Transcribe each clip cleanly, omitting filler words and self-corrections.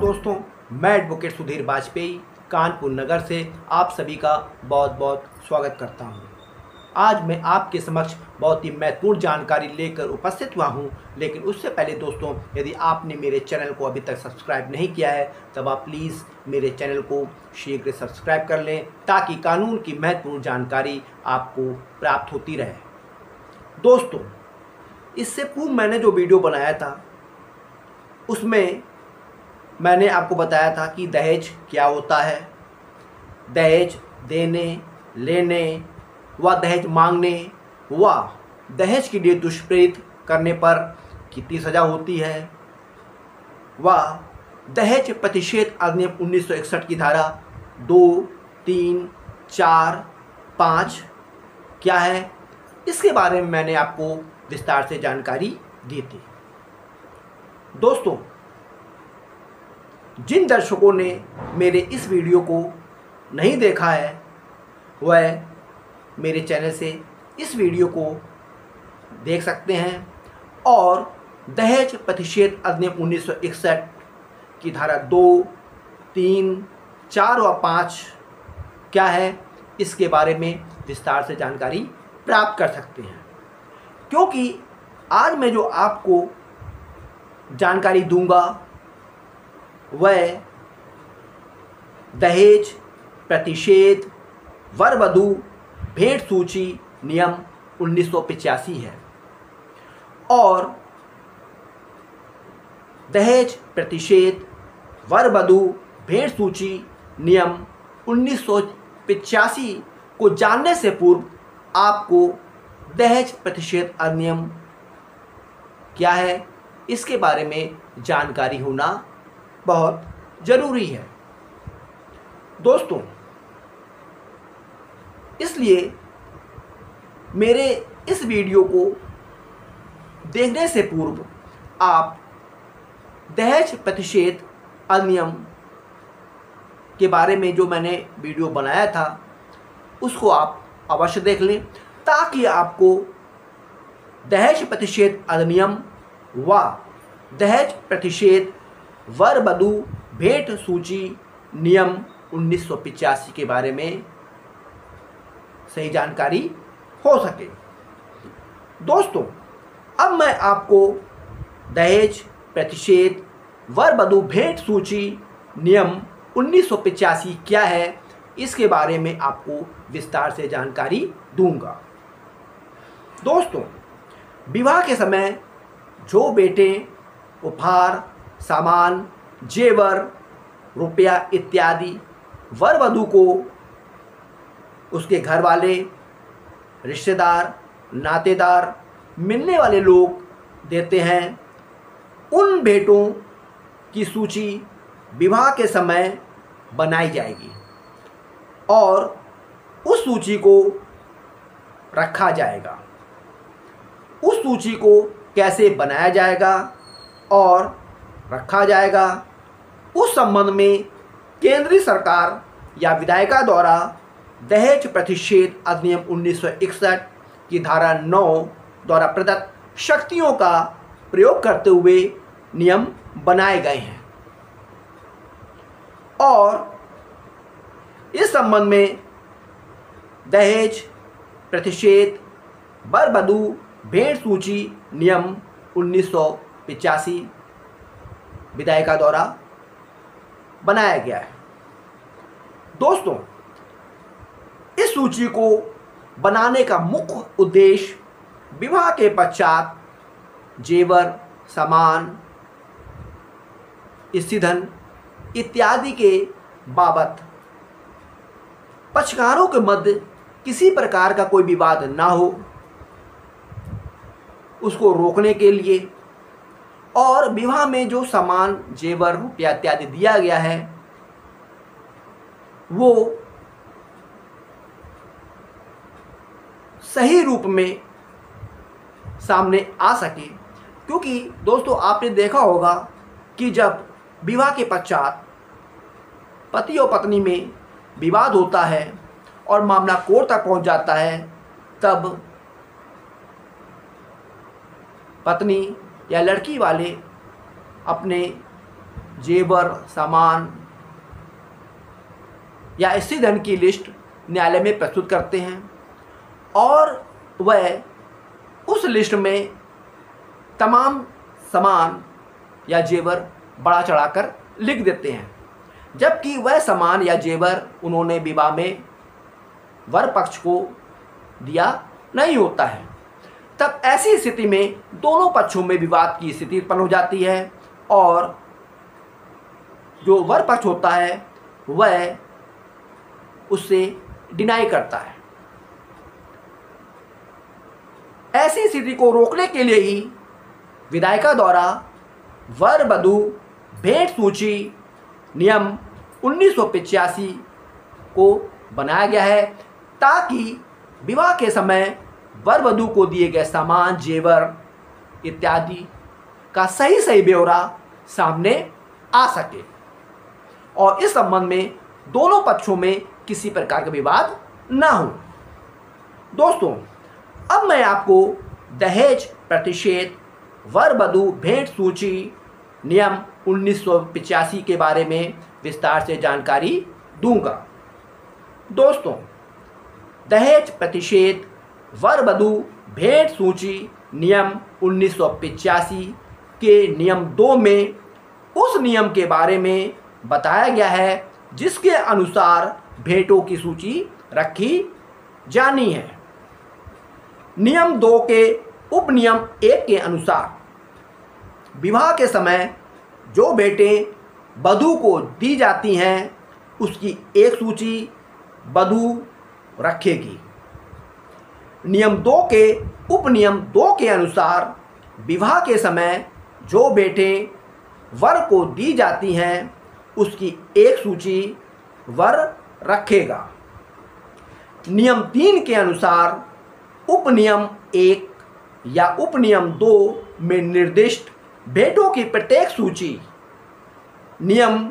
दोस्तों, मैं एडवोकेट सुधीर वाजपेयी कानपुर नगर से आप सभी का बहुत बहुत स्वागत करता हूं। आज मैं आपके समक्ष बहुत ही महत्वपूर्ण जानकारी लेकर उपस्थित हुआ हूं, लेकिन उससे पहले दोस्तों, यदि आपने मेरे चैनल को अभी तक सब्सक्राइब नहीं किया है तब आप प्लीज़ मेरे चैनल को शीघ्र सब्सक्राइब कर लें ताकि कानून की महत्वपूर्ण जानकारी आपको प्राप्त होती रहे। दोस्तों, इससे पूर्व मैंने जो वीडियो बनाया था उसमें मैंने आपको बताया था कि दहेज क्या होता है, दहेज देने, लेने व दहेज मांगने व दहेज के लिए दुष्प्रेरित करने पर कितनी सज़ा होती है व दहेज प्रतिषेध अधिनियम 1961 की धारा 2, 3, 4, 5 क्या है, इसके बारे में मैंने आपको विस्तार से जानकारी दी थी। दोस्तों, जिन दर्शकों ने मेरे इस वीडियो को नहीं देखा है वह मेरे चैनल से इस वीडियो को देख सकते हैं और दहेज प्रतिषेध अधिनियम 1961 की धारा 2, 3, 4 व 5 क्या है, इसके बारे में विस्तार से जानकारी प्राप्त कर सकते हैं। क्योंकि आज मैं जो आपको जानकारी दूंगा वह दहेज प्रतिषेध वर वधू भेंट सूची नियम 1985 है और दहेज प्रतिषेध वर वधू भेंट सूची नियम 1985 को जानने से पूर्व आपको दहेज प्रतिषेध अधिनियम क्या है, इसके बारे में जानकारी होना बहुत ज़रूरी है। दोस्तों, इसलिए मेरे इस वीडियो को देखने से पूर्व आप दहेज प्रतिषेध अधिनियम के बारे में जो मैंने वीडियो बनाया था उसको आप अवश्य देख लें ताकि आपको दहेज प्रतिषेध अधिनियम व दहेज प्रतिषेध वर वधू भेंट सूची नियम 1985 के बारे में सही जानकारी हो सके। दोस्तों, अब मैं आपको दहेज प्रतिषेध वर वधू भेंट सूची नियम 1985 क्या है, इसके बारे में आपको विस्तार से जानकारी दूंगा। दोस्तों, विवाह के समय जो बेटे उपहार, सामान, जेवर, रुपया इत्यादि वर वधू को उसके घर वाले, रिश्तेदार, नातेदार, मिलने वाले लोग देते हैं, उन भेंटों की सूची विवाह के समय बनाई जाएगी और उस सूची को रखा जाएगा। उस सूची को कैसे बनाया जाएगा और रखा जाएगा, उस संबंध में केंद्रीय सरकार या विधायिका द्वारा दहेज प्रतिषेध अधिनियम 1961 की धारा 9 द्वारा प्रदत्त शक्तियों का प्रयोग करते हुए नियम बनाए गए हैं और इस संबंध में दहेज प्रतिषेध वर वधू भेंट सूची नियम 1985 विधायिका द्वारा बनाया गया है। दोस्तों, इस सूची को बनाने का मुख्य उद्देश्य विवाह के पश्चात जेवर, सामान, स्त्रीधन इत्यादि के बाबत पक्षकारों के मध्य किसी प्रकार का कोई विवाद ना हो, उसको रोकने के लिए और विवाह में जो सामान, जेवर, रुपया इत्यादि दिया गया है वो सही रूप में सामने आ सके। क्योंकि दोस्तों, आपने देखा होगा कि जब विवाह के पश्चात पति और पत्नी में विवाद होता है और मामला कोर्ट तक पहुंच जाता है, तब पत्नी या लड़की वाले अपने जेवर, सामान या स्त्री धन की लिस्ट न्यायालय में प्रस्तुत करते हैं और वह उस लिस्ट में तमाम सामान या जेवर बढ़ा चढ़ाकर लिख देते हैं, जबकि वह सामान या जेवर उन्होंने विवाह में वर पक्ष को दिया नहीं होता है। तब ऐसी स्थिति में दोनों पक्षों में विवाद की स्थिति उत्पन्न हो जाती है और जो वर पक्ष होता है वह उससे डिनाई करता है। ऐसी स्थिति को रोकने के लिए ही विधायिका द्वारा वर वधू भेंट सूची नियम 1985 को बनाया गया है, ताकि विवाह के समय वर वधू को दिए गए सामान, जेवर इत्यादि का सही ब्यौरा सामने आ सके और इस संबंध में दोनों पक्षों में किसी प्रकार का विवाद ना हो। दोस्तों, अब मैं आपको दहेज प्रतिषेध वर वधू भेंट सूची नियम 1985 के बारे में विस्तार से जानकारी दूंगा। दोस्तों, दहेज प्रतिषेध वर वधू भेंट सूची नियम 1985 के नियम 2 में उस नियम के बारे में बताया गया है जिसके अनुसार भेंटों की सूची रखी जानी है। नियम 2 के उपनियम 1 के अनुसार विवाह के समय जो भेंटें वधू को दी जाती हैं उसकी एक सूची वधू रखेगी। नियम 2 के उपनियम 2 के अनुसार विवाह के समय जो भेंटें वर को दी जाती हैं उसकी एक सूची वर रखेगा। नियम 3 के अनुसार उपनियम 1 या उपनियम 2 में निर्दिष्ट भेंटों की प्रत्येक सूची नियम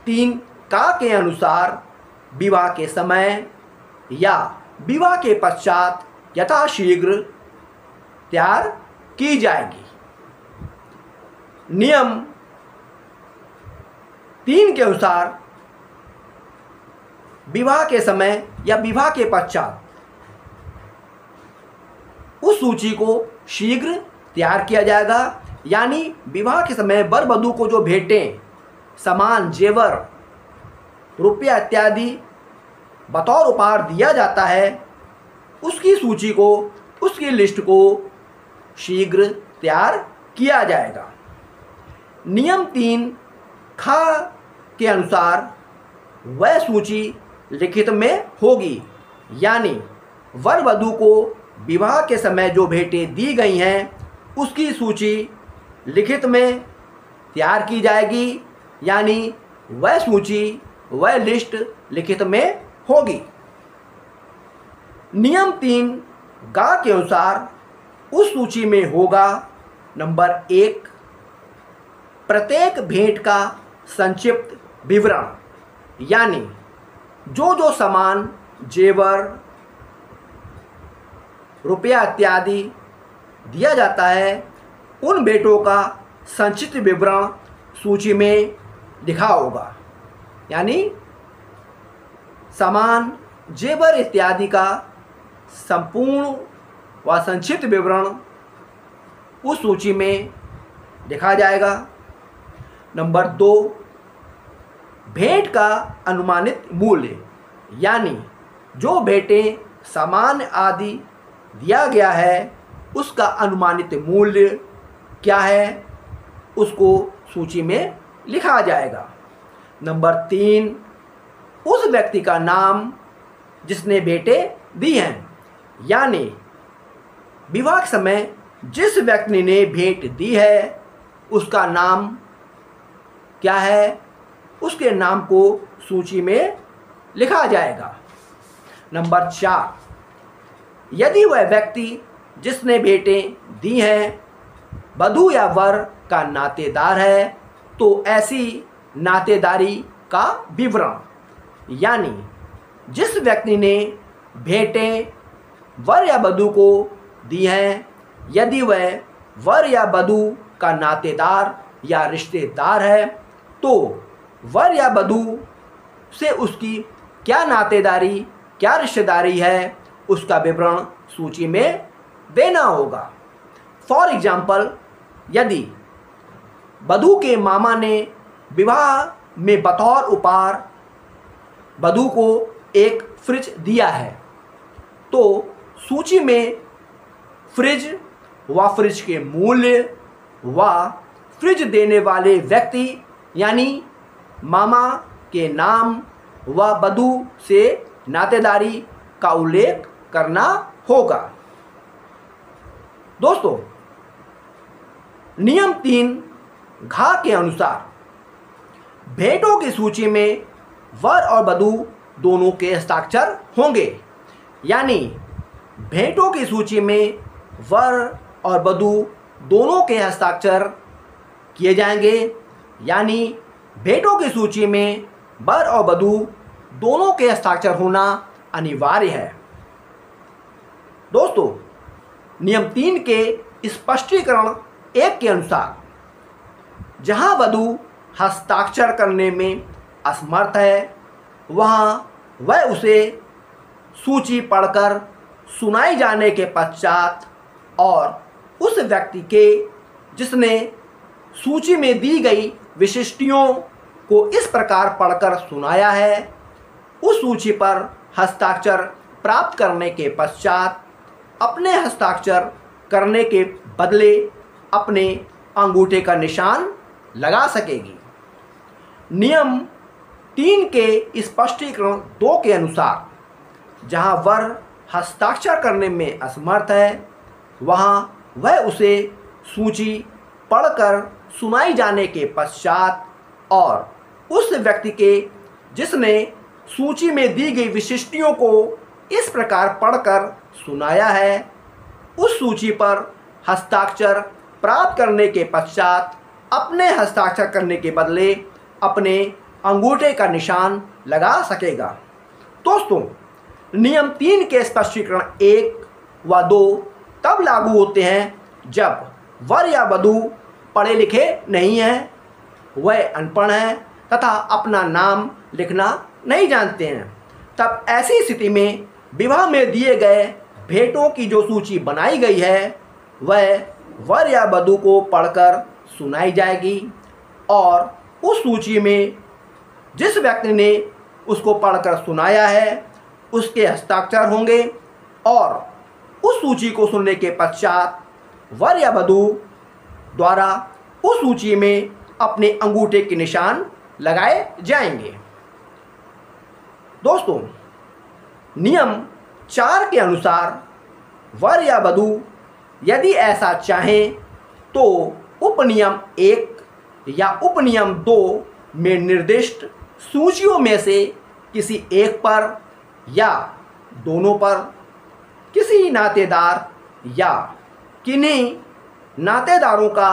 3 का के अनुसार विवाह के समय या विवाह के पश्चात यथाशीघ्र तैयार की जाएगी। नियम 3 के अनुसार विवाह के समय या विवाह के पश्चात उस सूची को शीघ्र तैयार किया जाएगा, यानी विवाह के समय वर वधू को जो भेंटें, सामान, जेवर, रुपया इत्यादि बतौर उपहार दिया जाता है उसकी सूची को, उसकी लिस्ट को शीघ्र तैयार किया जाएगा। नियम 3 खा के अनुसार वह सूची लिखित में होगी, यानी वर वधू को विवाह के समय जो भेंटें दी गई हैं उसकी सूची लिखित में तैयार की जाएगी, यानी वह सूची, वह लिस्ट लिखित में होगी। नियम 3 गा के अनुसार उस सूची में होगा नंबर 1 प्रत्येक भेंट का संक्षिप्त विवरण, यानी जो सामान, जेवर, रुपया इत्यादि दिया जाता है उन भेंटों का संक्षिप्त विवरण सूची में लिखा होगा, यानी सामान, जेवर इत्यादि का संपूर्ण व संक्षिप्त विवरण उस सूची में लिखा जाएगा। नंबर 2 भेंट का अनुमानित मूल्य, यानी जो भेंटें, सामान आदि दिया गया है उसका अनुमानित मूल्य क्या है उसको सूची में लिखा जाएगा। नंबर 3 उस व्यक्ति का नाम जिसने भेंटें दी हैं, यानी विवाह के समय जिस व्यक्ति ने भेंट दी है उसका नाम क्या है, उसके नाम को सूची में लिखा जाएगा। नंबर 4 यदि वह व्यक्ति जिसने भेंटें दी हैं वधू या वर का नातेदार है तो ऐसी नातेदारी का विवरण, यानी जिस व्यक्ति ने भेंटें वर या वधू को दी हैं यदि वह वर या वधू का नातेदार या रिश्तेदार है तो वर या वधू से उसकी क्या नातेदारी, क्या रिश्तेदारी है, उसका विवरण सूची में देना होगा। फॉर एग्जाम्पल, यदि वधू के मामा ने विवाह में बतौर उपहार वधू को एक फ्रिज दिया है, तो सूची में फ्रिज व फ्रिज के मूल्य व फ्रिज देने वाले व्यक्ति यानी मामा के नाम व वधू से नातेदारी का उल्लेख करना होगा। दोस्तों, नियम 3 घ के अनुसार भेंटों की सूची में वर और वधू दोनों के हस्ताक्षर होंगे, यानी भेंटों की सूची में वर और वधू दोनों के हस्ताक्षर किए जाएंगे, यानी भेंटों की सूची में वर और वधू दोनों के हस्ताक्षर होना अनिवार्य है। दोस्तों, नियम 3 के स्पष्टीकरण 1 के अनुसार जहां वधू हस्ताक्षर करने में असमर्थ है, वहां वह उसे सूची पढ़कर सुनाई जाने के पश्चात और उस व्यक्ति के जिसने सूची में दी गई विशिष्टियों को इस प्रकार पढ़कर सुनाया है, उस सूची पर हस्ताक्षर प्राप्त करने के पश्चात अपने हस्ताक्षर करने के बदले अपने अंगूठे का निशान लगा सकेगी। नियम 3 के स्पष्टीकरण 2 के अनुसार जहां वर हस्ताक्षर करने में असमर्थ है, वहां वह उसे सूची पढ़कर सुनाई जाने के पश्चात और उस व्यक्ति के जिसने सूची में दी गई विशिष्टियों को इस प्रकार पढ़कर सुनाया है, उस सूची पर हस्ताक्षर प्राप्त करने के पश्चात अपने हस्ताक्षर करने के बदले अपने अंगूठे का निशान लगा सकेगा। दोस्तों, नियम 3 के स्पष्टीकरण 1 व 2 तब लागू होते हैं जब वर या वधू पढ़े लिखे नहीं हैं, वह अनपढ़ हैं तथा अपना नाम लिखना नहीं जानते हैं। तब ऐसी स्थिति में विवाह में दिए गए भेंटों की जो सूची बनाई गई है, वह वर या वधू को पढ़कर सुनाई जाएगी और उस सूची में जिस व्यक्ति ने उसको पढ़कर सुनाया है, उसके हस्ताक्षर होंगे और उस सूची को सुनने के पश्चात वर या वधू द्वारा उस सूची में अपने अंगूठे के निशान लगाए जाएंगे। दोस्तों, नियम 4 के अनुसार वर या वधू यदि ऐसा चाहें तो उपनियम 1 या उपनियम 2 में निर्दिष्ट सूचियों में से किसी एक पर या दोनों पर किसी नातेदार या किन्हीं नातेदारों का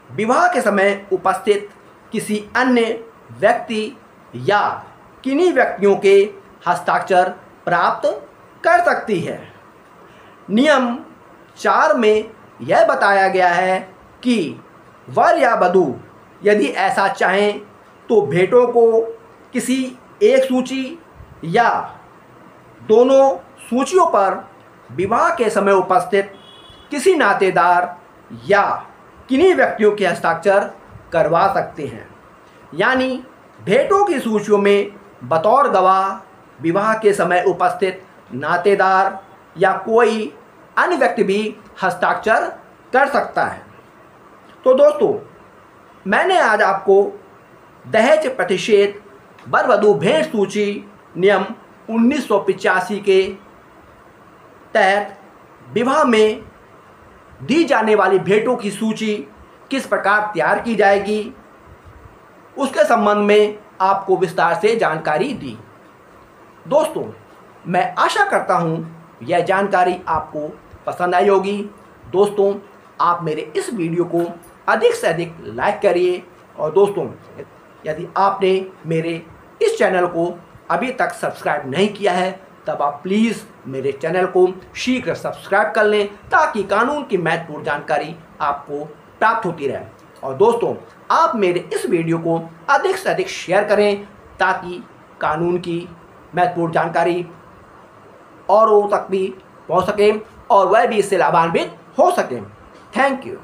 विवाह के समय उपस्थित किसी अन्य व्यक्ति या किन्हीं व्यक्तियों के हस्ताक्षर प्राप्त कर सकती है। नियम 4 में यह बताया गया है कि वर या वधू यदि ऐसा चाहें तो भेंटों को किसी एक सूची या दोनों सूचियों पर विवाह के समय उपस्थित किसी नातेदार या किन्हीं व्यक्तियों के हस्ताक्षर करवा सकते हैं, यानी भेंटों की सूचियों में बतौर गवाह विवाह के समय उपस्थित नातेदार या कोई अन्य व्यक्ति भी हस्ताक्षर कर सकता है। तो दोस्तों, मैंने आज आपको दहेज प्रतिषेध वर वधू भेंट सूची नियम 1985 के तहत विवाह में दी जाने वाली भेंटों की सूची किस प्रकार तैयार की जाएगी, उसके संबंध में आपको विस्तार से जानकारी दी। दोस्तों, मैं आशा करता हूँ यह जानकारी आपको पसंद आई होगी। दोस्तों, आप मेरे इस वीडियो को अधिक से अधिक लाइक करिए और दोस्तों, यदि आपने मेरे इस चैनल को अभी तक सब्सक्राइब नहीं किया है, तब आप प्लीज़ मेरे चैनल को शीघ्र सब्सक्राइब कर लें ताकि कानून की महत्वपूर्ण जानकारी आपको प्राप्त होती रहे। और दोस्तों, आप मेरे इस वीडियो को अधिक से अधिक शेयर करें ताकि कानून की महत्वपूर्ण जानकारी औरों तक भी पहुंच सके और वह भी इससे लाभान्वित हो सकें। Thank you.